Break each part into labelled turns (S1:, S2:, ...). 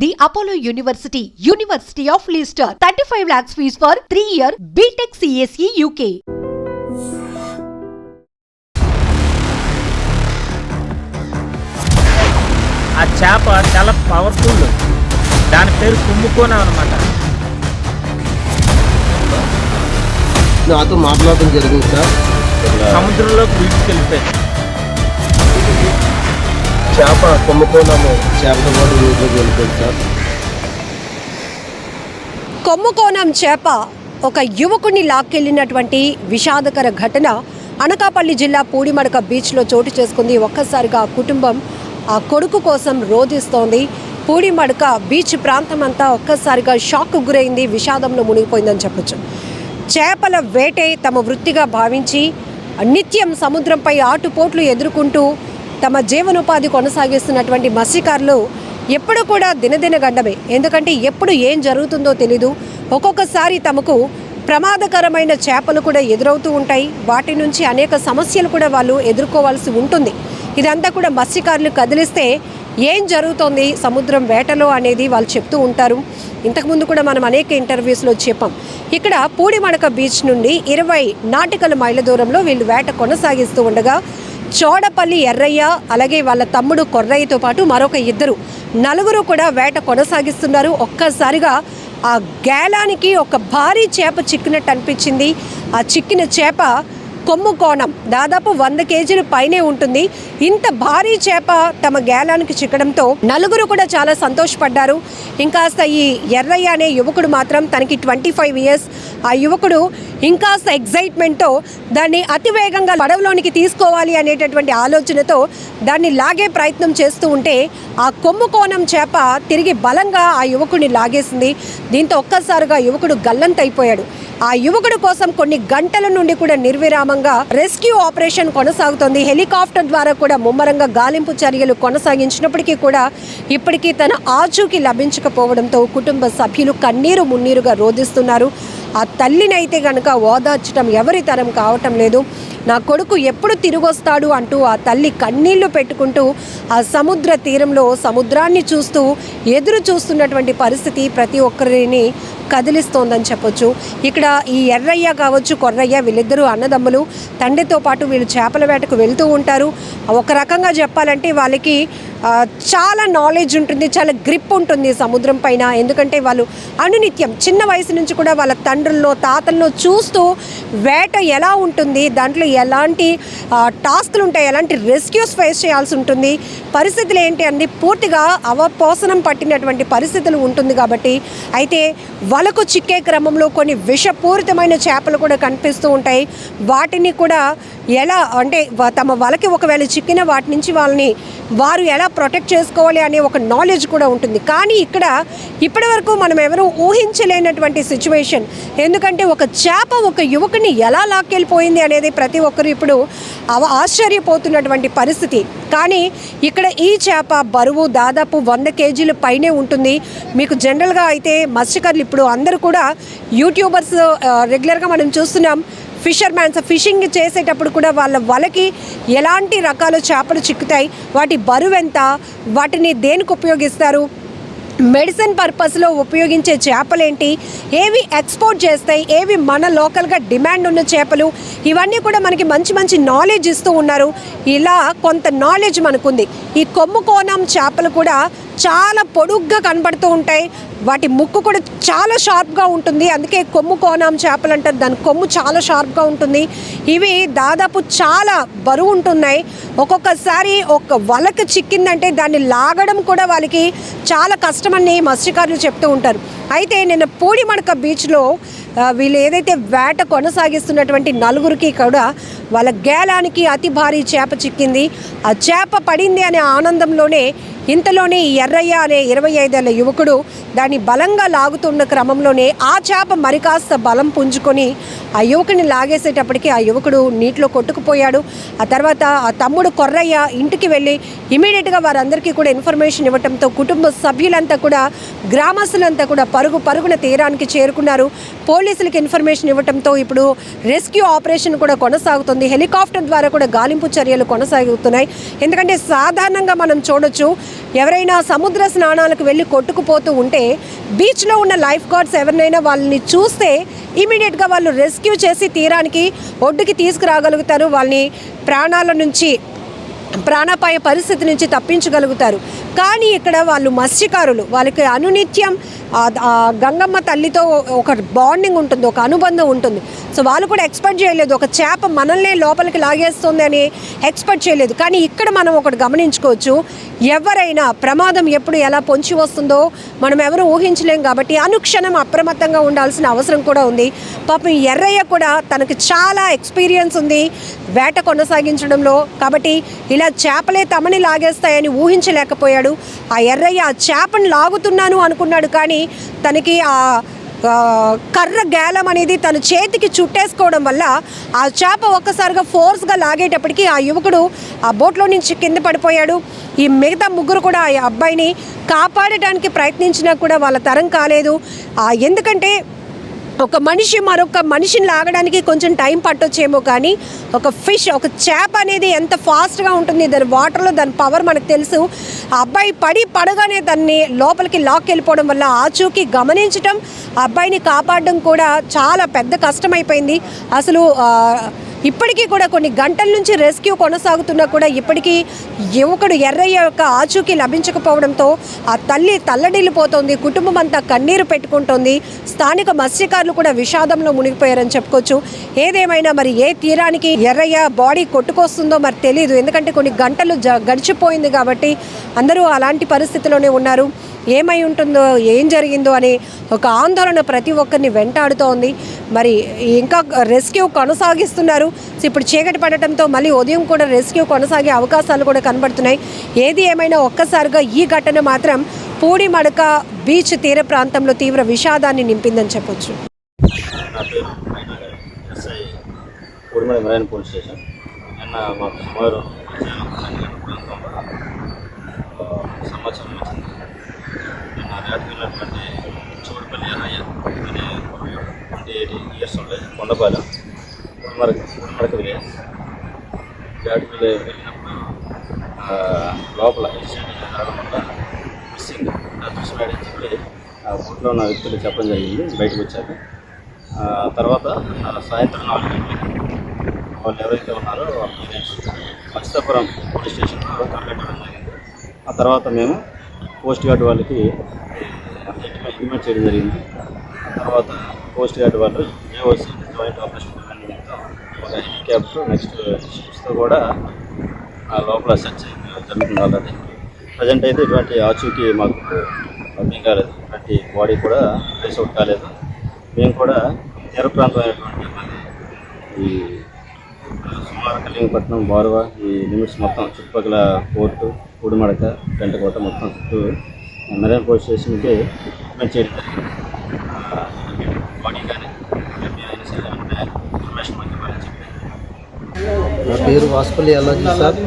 S1: The Apollo University, University of Leicester, 35 lakhs fees for 3-year BTech CSE UK.
S2: ఆ చేప చాలా powerful. దాని పేరు కుంభకోణం అన్నమాట.
S3: నాతో మాట్లాడడం జరిగింది సార్.
S2: సముద్రంలోకి వీడ్కెళ్ళిపోయింది.
S3: చేప కుంభకోణము చేపతో పాటు నీటిలోకి వెళ్ళిపోయింది సార్.
S4: కొమ్ముకోణం చేప ఒక యువకుడిని లాక్కెళ్ళినటువంటి విషాదకర ఘటన అనకాపల్లి జిల్లా పూడిమడక బీచ్లో చోటు చేసుకుంది. ఒక్కసారిగా ఆ కుటుంబం ఆ కొడుకు కోసం రోధిస్తోంది. పూడిమడక బీచ్ ప్రాంతం అంతా ఒక్కసారిగా షాక్కు గురైంది, విషాదంలో మునిగిపోయిందని చెప్పొచ్చు. చేపల వేటే తమ వృత్తిగా భావించి నిత్యం సముద్రంపై ఆటుపోట్లు ఎదుర్కొంటూ తమ జీవనోపాధి కొనసాగిస్తున్నటువంటి మత్స్యకారులు ఎప్పుడు కూడా దినదిన గండమే. ఎందుకంటే ఎప్పుడు ఏం జరుగుతుందో తెలీదు. ఒక్కొక్కసారి తమకు ప్రమాదకరమైన చేపలు కూడా ఎదురవుతూ ఉంటాయి. వాటి నుంచి అనేక సమస్యలు కూడా వాళ్ళు ఎదుర్కోవాల్సి ఉంటుంది. ఇదంతా కూడా మత్స్యకారులు కదిలిస్తే ఏం జరుగుతోంది సముద్రం వేటలో అనేది వాళ్ళు చెప్తూ ఉంటారు. ఇంతకుముందు కూడా మనం అనేక ఇంటర్వ్యూస్లో చెప్పాం. ఇక్కడ పూడిమడక బీచ్ నుండి 20 నాటికల మైళ్ళ దూరంలో వీళ్ళు వేట కొనసాగిస్తూ ఉండగా చోడపల్లి ఎర్రయ్య అలాగే వాళ్ళ తమ్ముడు కొర్రయ్యతో పాటు మరొక నలుగురు కూడా వేట కొనసాగిస్తున్నారు. ఒక్కసారిగా ఆ గేలానికి ఒక భారీ చేప చిక్కినట్టు అనిపించింది. ఆ చిక్కిన చేప కొమ్ముకోణం దాదాపు 100 కేజీలు పైనే ఉంటుంది. ఇంత భారీ చేప తమ గేలానికి చిక్కడంతో నలుగురు కూడా చాలా సంతోషపడ్డారు. ఇంకాస్త ఈ ఎర్రయ్య అనే యువకుడు మాత్రం తనకి 25 ఇయర్స్. ఆ యువకుడు ఇంకాస్త ఎగ్జైట్మెంట్తో దాన్ని అతివేగంగా పడవలోనికి తీసుకోవాలి అనేటటువంటి ఆలోచనతో దాన్ని లాగే ప్రయత్నం చేస్తూ ఉంటే ఆ కొమ్ముకోణం చేప తిరిగి బలంగా ఆ యువకుడిని లాగేసింది. దీంతో ఒక్కసారిగా యువకుడు గల్లంతైపోయాడు. ఆ యువకుడు కోసం కొన్ని గంటల నుండి కూడా నిర్విరామంగా రెస్క్యూ ఆపరేషన్ కొనసాగుతోంది. హెలికాప్టర్ ద్వారా కూడా ముమ్మరంగా గాలింపు చర్యలు కొనసాగించినప్పటికీ కూడా ఇప్పటికీ తన ఆచూకీ లభించకపోవడంతో కుటుంబ సభ్యులు కన్నీరు మున్నీరుగా రోధిస్తున్నారు. ఆ తల్లినైతే కనుక ఓదార్చడం ఎవరి తరం కావటం లేదు. నా కొడుకు ఎప్పుడు తిరిగొస్తాడు అంటూ ఆ తల్లి కన్నీళ్లు పెట్టుకుంటూ ఆ సముద్ర తీరంలో సముద్రాన్ని చూస్తూ ఎదురు చూస్తున్నటువంటి పరిస్థితి ప్రతి ఒక్కరిని కదిలిస్తోందని చెప్పొచ్చు. ఇక్కడ ఈ ఎర్రయ్య కావచ్చు కొర్రయ్య వీళ్ళిద్దరూ అన్నదమ్ములు. తండ్రితో పాటు వీళ్ళు చేపల వేటకు వెళ్తూ ఉంటారు. ఒక రకంగా చెప్పాలంటే వాళ్ళకి చాలా నాలెడ్జ్ ఉంటుంది, చాలా గ్రిప్ ఉంటుంది సముద్రం పైన. ఎందుకంటే వాళ్ళు అనునిత్యం చిన్న వయసు నుంచి కూడా వాళ్ళ తండ్రుల్లో తాతల్లో చూస్తూ వేట ఎలా ఉంటుంది, దాంట్లో ఎలాంటి టాస్క్లు ఉంటాయి, ఎలాంటి రెస్క్యూస్ ఫేస్ చేయాల్సి ఉంటుంది, పరిస్థితులు ఏంటి అన్ని పూర్తిగా అవపోసనం పట్టినటువంటి పరిస్థితులు ఉంటుంది. కాబట్టి అయితే వలకు చిక్కే క్రమంలో కొన్ని విషపూరితమైన చేపలు కూడా కనిపిస్తూ ఉంటాయి. వాటిని కూడా ఎలా అంటే తమ వలకి ఒకవేళ చిక్కిన వాటి నుంచి వారు ఎలా ప్రొటెక్ట్ చేసుకోవాలి అనే ఒక నాలెడ్జ్ కూడా ఉంటుంది. కానీ ఇక్కడ ఇప్పటి వరకు మనం ఎవరూ ఊహించలేనటువంటి సిచ్యువేషన్. ఎందుకంటే ఒక చేప ఒక యువకుని ఎలా లాక్కెళ్ళిపోయింది అనేది ప్రతి ఒక్కరు ఇప్పుడు ఆశ్చర్యపోతున్నటువంటి పరిస్థితి. కానీ ఇక్కడ ఈ చేప బరువు దాదాపు 100 కేజీలు పైనే ఉంటుంది. మీకు జనరల్గా అయితే మత్స్యకారులు ఇప్పుడు అందరూ కూడా యూట్యూబర్స్ రెగ్యులర్గా మనం చూస్తున్నాం. ఫిషర్మ్యాన్స్ ఫిషింగ్ చేసేటప్పుడు కూడా వాళ్ళ వలకి ఎలాంటి రకాల చేపలు చిక్కుతాయి, వాటి బరువు ఎంత, వాటిని దేనికి ఉపయోగిస్తారు, మెడిసిన్ పర్పస్లో ఉపయోగించే చేపలేంటి, ఏవి ఎక్స్పోర్ట్ చేస్తాయి, ఏవి మన లోకల్గా డిమాండ్ ఉన్న చేపలు, ఇవన్నీ కూడా మనకి మంచి మంచి నాలెడ్జ్ ఇస్తూ ఉన్నారు. ఇలా కొంత నాలెడ్జ్ మనకుంది. ఈ కొమ్ముకోణం చేపలు కూడా చాలా పొడుగ్గా కనబడుతూ ఉంటాయి. వాటి ముక్కు కూడా చాలా షార్ప్గా ఉంటుంది. అందుకే కొమ్ముకోణం చేపలు అంటారు. దాని కొమ్ము చాలా షార్ప్గా ఉంటుంది. ఇవి దాదాపు చాలా బరువు ఉంటున్నాయి. ఒక్కొక్కసారి ఒక వలకు చిక్కిందంటే దాన్ని లాగడం కూడా వాళ్ళకి చాలా కష్టమని మత్స్యకారులు చెప్తూ ఉంటారు. అయితే నిన్న పూడిమడక బీచ్లో వీళ్ళు ఏదైతే వేట కొనసాగిస్తున్నటువంటి నలుగురికి కూడా వాళ్ళ గేలానికి అతి భారీ చేప చిక్కింది. ఆ చేప పడింది అనే ఆనందంలోనే ఇంతలోనే ఈ ఎర్రయ్య అనే 25 ఏళ్ల యువకుడు దాన్ని బలంగా లాగుతున్న క్రమంలోనే ఆ చేప మరి కాస్త బలం పుంజుకొని ఆ యువకుని లాగేసేటప్పటికి ఆ యువకుడు నీటిలో కొట్టుకుపోయాడు. ఆ తర్వాత ఆ తమ్ముడు కొర్రయ్య ఇంటికి వెళ్ళి ఇమీడియట్గా వారందరికీ కూడా ఇన్ఫర్మేషన్ ఇవ్వడంతో కుటుంబ సభ్యులంతా కూడా గ్రామస్తులంతా కూడా పరుగున తీరానికి చేరుకున్నారు. పోలీసులకు ఇన్ఫర్మేషన్ ఇవ్వడంతో ఇప్పుడు రెస్క్యూ ఆపరేషన్ కూడా కొనసాగుతుంది. హెలికాప్టర్ ద్వారా కూడా గాలింపు చర్యలు కొనసాగుతున్నాయి. ఎందుకంటే సాధారణంగా మనం చూడొచ్చు ఎవరైనా సముద్ర స్నానాలకు వెళ్ళి కొట్టుకుపోతూ ఉంటే బీచ్లో ఉన్న లైఫ్ గార్డ్స్ ఎవరినైనా వాళ్ళని చూస్తే ఇమీడియట్గా వాళ్ళు రెస్క్యూ చేసి తీరానికి ఒడ్డుకి తీసుకురాగలుగుతారు, వాళ్ళని ప్రాణాపాయ పరిస్థితి నుంచి తప్పించగలుగుతారు. కానీ ఇక్కడ వాళ్ళు మత్స్యకారులు, వాళ్ళకి అనునిత్యం గంగమ్మ తల్లితో ఒక బాండింగ్ ఉంటుంది, ఒక అనుబంధం ఉంటుంది. సో వాళ్ళు కూడా ఎక్స్పెక్ట్ చేయలేదు ఒక చేప మనల్నే లోపలికి లాగేస్తుంది అని ఎక్స్పెక్ట్ చేయలేదు. కానీ ఇక్కడ మనం ఒకటి గమనించుకోవచ్చు, ఎవరైనా ప్రమాదం ఎప్పుడు ఎలా పొంచి వస్తుందో మనం ఎవరు ఊహించలేం. కాబట్టి అనుక్షణం అప్రమత్తంగా ఉండాల్సిన అవసరం కూడా ఉంది. పాపం ఎర్రయ్య కూడా తనకి చాలా ఎక్స్పీరియన్స్ ఉంది వేట కొనసాగించడంలో. కాబట్టి ఇలా చేపలే తమని లాగేస్తాయని ఊహించలేకపోయాడు ఆ ఎర్రయ్య. ఆ చేపను లాగుతున్నాను అనుకున్నాడు, కానీ తనకి ఆ కర్ర గేలం అనేది తన చేతికి చుట్టేసుకోవడం వల్ల ఆ చేప ఒక్కసారిగా ఫోర్స్గా లాగేటప్పటికి ఆ యువకుడు ఆ బోట్లో నుంచి కింద పడిపోయాడు. ఈ మిగతా ముగ్గురు కూడా ఆ అబ్బాయిని కాపాడటానికి ప్రయత్నించినా కూడా వాళ్ళ తరం కాలేదు. ఎందుకంటే ఒక మనిషి మరొక మనిషిని లాగడానికి కొంచెం టైం పట్టొచ్చేమో, కానీ ఒక ఫిష్, ఒక చేప అనేది ఎంత ఫాస్ట్గా ఉంటుంది దాని వాటర్లో, దాని పవర్ మనకు తెలుసు. ఆ అబ్బాయి పడగానే దాన్ని లోపలికి లాక్కెళ్ళిపోవడం వల్ల ఆచూకీ గమనించటం, ఆ అబ్బాయిని కాపాడడం కూడా చాలా పెద్ద కష్టమైపోయింది. అసలు ఇప్పటికీ కూడా కొన్ని గంటల నుంచి రెస్క్యూ కొనసాగుతున్నా కూడా ఇప్పటికీ యువకుడు ఎర్రయ్య యొక్క ఆచూకీ లభించకపోవడంతో ఆ తల్లి తల్లడిల్లిపోతోంది, కుటుంబం అంతా కన్నీరు పెట్టుకుంటోంది. స్థానిక మత్స్యకారులు కూడా విషాదంలో మునిగిపోయారని చెప్పుకోవచ్చు. ఏదేమైనా మరి ఏ తీరానికి ఎర్రయ్య బాడీ కొట్టుకొస్తుందో మరి తెలియదు, ఎందుకంటే కొన్ని గంటలు గడిచిపోయింది కాబట్టి అందరూ అలాంటి పరిస్థితిలోనే ఉన్నారు. ఏమై ఉంటుందో, ఏం జరిగిందో అనే ఒక ఆందోళన ప్రతి ఒక్కరిని వెంటాడుతోంది. మరి ఇంకా రెస్క్యూ కొనసాగిస్తున్నారు. ఇప్పుడు చీకటి పడటంతో మళ్ళీ ఉదయం కూడా రెస్క్యూ కొనసాగే అవకాశాలు కూడా కనబడుతున్నాయి. ఏది ఏమైనా ఒక్కసారిగా ఈ ఘటన మాత్రం పూడిమడక బీచ్ తీర ప్రాంతంలో తీవ్ర విషాదాన్ని నింపిందని చెప్పొచ్చు.
S5: సమాచారం వచ్చింది. వేటకెళ్ళినటువంటి చోడుపల్లి ఎర్రయ్య అనే 28 years ఉండేది, కొండపాలెం పూడిమడక విలేజ్. వేటకి వెళ్ళినప్పుడు లోపల ఇన్సిడెంట్ జరగడం వల్ల మిస్సింగ్ చూసినాడని చెప్పి ఆ బోట్లో ఉన్న వ్యక్తులు చెప్పడం జరిగింది. బయటకు వచ్చాక తర్వాత సాయంత్రం 4 గంటలకి వాళ్ళు ఎవరైతే ఉన్నారో మత్స్యాపురం పోలీస్ స్టేషన్లో కంప్లైంట్ ఇవ్వడం జరిగింది. ఆ తర్వాత మేము కోస్ట్ గార్డ్ వాళ్ళకి ఇంటిమేట్ చేయడం జరిగింది. ఆ తర్వాత కోస్ట్ గార్డ్ వాళ్ళు ఏఓసి జాయింట్ ఆపరేషన్ కమిటీతో ఒక హెలికాప్టర్ నెక్స్ట్ షిప్స్తో కూడా ఆ లోపల సెర్చ్ జరుగుతుంది. ఆల్రెడీ ప్రజెంట్ అయితే ఇటువంటి ఆచూకీ మాకు అర్థం కాలేదు, ఇటువంటి బాడీ కూడా ట్రేస్ అవుట్ కాలేదు. మేము కూడా తీర ప్రాంతమైనటువంటి ఈ సుమారు కళ్యాణపట్నం, బారువ ఈ లిమిట్స్ మొత్తం చుట్టుపక్కల పోర్టు, పూడిమడక, గంటకోట మొత్తం చుట్టూ మెరైన్ పోలీస్ స్టేషన్కి ఇన్ఫర్మేషన్ చేయడం జరిగింది. బాడీ కానీ అయినా సరే అంటే ఇన్ఫర్మేషన్ మాకు ఇవ్వాలని చెప్పి.
S3: నా పేరు వాసుపల్లి ఎల్లాజీ సార్.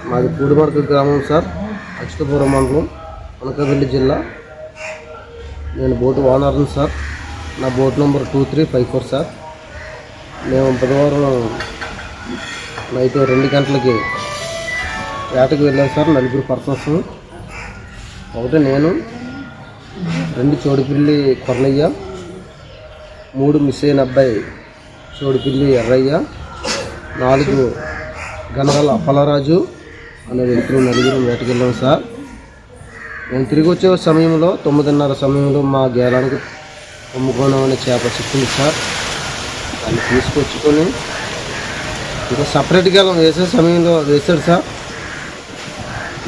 S3: మాది పూడిమడక గ్రామం సార్, అచ్యుతపురం మండలం, అనకాపల్లి జిల్లా. నేను బోటు ఓనర్ని సార్. నా బోట్ నెంబర్ 2354 సార్. మేము బుధవారం నైట్ 2 గంటలకి వేటకు వెళ్ళాం సార్. 4 పర్సన్స్, ఒకటి నేను, 2 చోడుపిల్లి కొరలయ్య, 3 మిస్ అయిన అబ్బాయి చోడుపిల్లి ఎర్రయ్య, 4 గనగల అప్పలరాజు అనే వ్యక్తులు 4 వేటకు వెళ్ళాం సార్. మేము తిరిగి వచ్చే సమయంలో 9:30 సమయంలో మా గేలానికి కుంభకోణం అనే చేప చిక్కింది సార్. దాన్ని తీసుకొచ్చుకొని ఇంకా సపరేట్ గేలం వేసే సమయంలో వేసాడు సార్.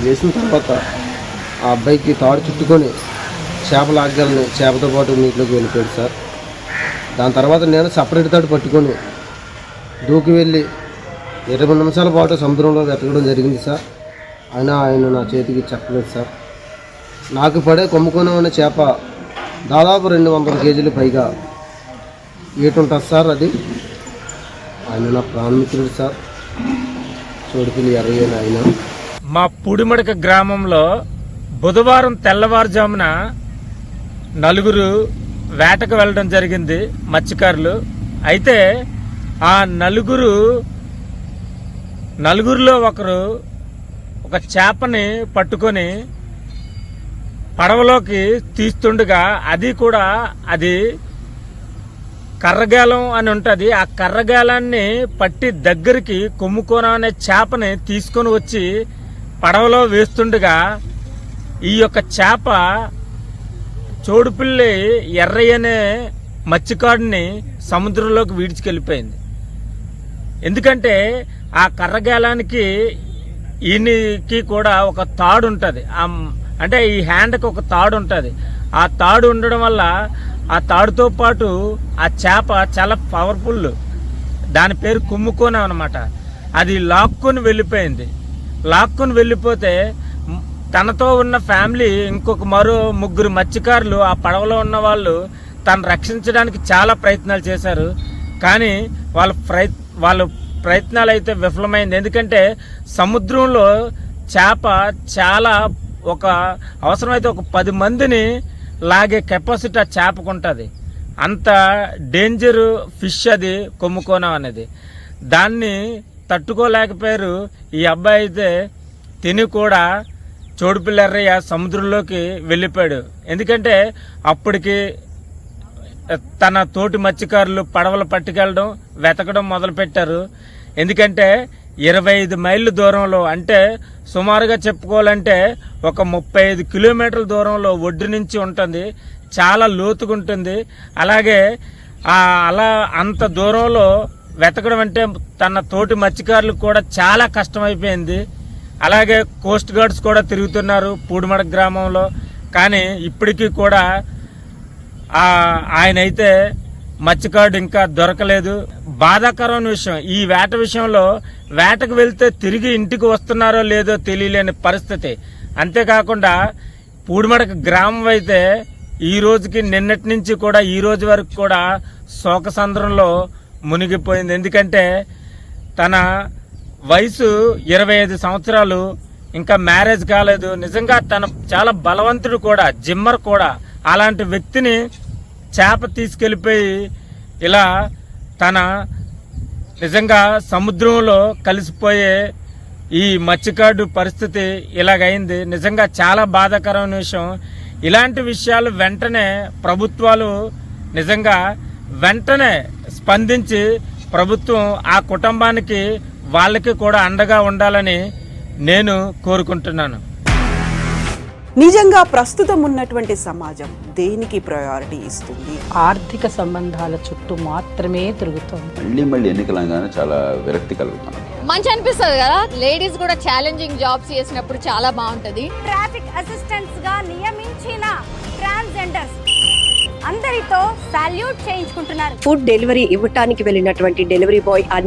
S3: వేసిన తర్వాత ఆ అబ్బాయికి తాడు చుట్టుకొని చేపలు ఆగలని చేపతో పాటు నీటిలోకి వెళ్ళిపోయాడు సార్. దాని తర్వాత నేను సపరేట్ తాడు పట్టుకొని దూకి వెళ్ళి 20 నిమిషాల పాటు సముద్రంలో వెతకడం జరిగింది సార్. అయినా ఆయన నా చేతికి చెప్పలేదు సార్. నాకు పడే కొమ్ముకోణం అనే చేప దాదాపు 200 కేజీలు పైగా ఈట ఉంటుంది సార్. అది ఆయన నా ప్రాణమిత్రుడు సార్, చోడుపిల్లి ఎర్రయ్య ఆయన.
S2: మా పూడిమడక గ్రామంలో బుధవారం తెల్లవారుజామున 4 వేటకు వెళ్ళడం జరిగింది మత్స్యకారులు. అయితే ఆ నలుగురిలో ఒకరు ఒక చేపని పట్టుకొని పడవలోకి తీస్తుండగా అది కర్రగాలం అని ఉంటుంది. ఆ కర్రగాలాన్ని పట్టి దగ్గరికి కొమ్ముకోన అనే చేపని తీసుకొని వచ్చి పడవలో వేస్తుండగా ఈ యొక్క చేప చోడుపిల్లి ఎర్రయ్య అనే మత్స్యకారుడిని సముద్రంలోకి వీడ్చుకెళ్ళిపోయింది. ఎందుకంటే ఆ కర్రగాలానికి ఈయనకి కూడా ఒక తాడు ఉంటుంది, అంటే ఈ హ్యాండ్కి ఒక తాడు ఉంటుంది. ఆ తాడు ఉండడం వల్ల ఆ తాడుతో పాటు ఆ చేప చాలా పవర్ఫుల్, దాని పేరు కుమ్ముకోన అనమాట. అది లాక్కొని వెళ్ళిపోతే తనతో ఉన్న ఫ్యామిలీ ఇంకొక మరో 3 మత్స్యకారులు ఆ పడవలో ఉన్న వాళ్ళు తను రక్షించడానికి చాలా ప్రయత్నాలు చేశారు. కానీ వాళ్ళ ప్రయత్నాలు అయితే విఫలమైంది. ఎందుకంటే సముద్రంలో చేప చాలా అవసరమైతే ఒక 10 మందిని లాగే కెపాసిటీ ఆ చేపకు ఉంటుంది. అంత డేంజర్ ఫిష్ అది కొమ్ముకోనం అనేది. దాన్ని తట్టుకోలేకపోయారు. ఈ అబ్బాయి అయితే తిని కూడా చోడుపిల్లి ఎర్రయ్య సముద్రంలోకి వెళ్ళిపోయాడు. ఎందుకంటే అప్పటికి తన తోటి మత్స్యకారులు పడవలు పట్టుకెళ్ళడం వెతకడం మొదలుపెట్టారు. ఎందుకంటే 25 మైళ్ళ దూరంలో, అంటే సుమారుగా చెప్పుకోవాలంటే ఒక 35 కిలోమీటర్ల దూరంలో ఒడ్డు నుంచి ఉంటుంది, చాలా లోతుగా ఉంటుంది. అలాగే అంత దూరంలో వెతకడం అంటే తన తోటి మత్స్యకారులకు కూడా చాలా కష్టమైపోయింది. అలాగే కోస్ట్ గార్డ్స్ కూడా తిరుగుతున్నారు పూడిమడక గ్రామంలో, కానీ ఇప్పటికీ కూడా ఆయన అయితే మత్స్యకారుడు ఇంకా దొరకలేదు. బాధాకరమైన విషయం ఈ వేట విషయంలో, వేటకు వెళ్తే తిరిగి ఇంటికి వస్తున్నారో లేదో తెలియలేని పరిస్థితి. అంతేకాకుండా పూడిమడక గ్రామం అయితే ఈ రోజుకి నిన్నటి నుంచి కూడా ఈ రోజు వరకు కూడా శోకసంద్రంలో మునిగిపోయింది. ఎందుకంటే తన వయసు 25 సంవత్సరాలు, ఇంకా మ్యారేజ్ కాలేదు. నిజంగా తను చాలా బలవంతుడు కూడా, జిమ్మర్ కూడా. అలాంటి వ్యక్తిని చేప తీసుకెళ్ళిపోయి ఇలా తన నిజంగా సముద్రంలో కలిసిపోయే ఈ మత్స్యకారుడు పరిస్థితి ఇలాగైంది. నిజంగా చాలా బాధాకరమైన విషయం. ఇలాంటి విషయాలు వెంటనే ప్రభుత్వాలు నిజంగా వెంటనే స్పందించి ప్రభుత్వం ఆ కుటుంబానికి వాళ్ళకి కూడా అండగా ఉండాలని నేను కోరుకుంటున్నాను.
S6: నిజంగా ప్రస్తుతం ఉన్నటువంటి సమాజం దేనికి ప్రయారిటీ ఇస్తుంది?
S7: ఆర్థిక సంబంధాల చుట్టూ మాత్రమే తిరుగుతోంది.
S8: మళ్ళీ ఎన్నికలంగానే చాలా విరక్తి కలుగుతున్నాం.
S9: మంచి అనిపిస్తుంది కదా, లేడీస్ కూడా ఛాలెంజింగ్ జాబ్స్ చేసినప్పుడు చాలా బాగుంటది.
S10: ట్రాఫిక్ అసిస్టెంట్స్ గా నియమించిన ట్రాన్స్జెండర్స్ అందరితో సాల్యూట్ చేయించుకుంటున్నారు.
S4: ఫుడ్ డెలివరీ ఇవ్వటానికి వెళ్ళినటువంటి డెలివరీ బాయ్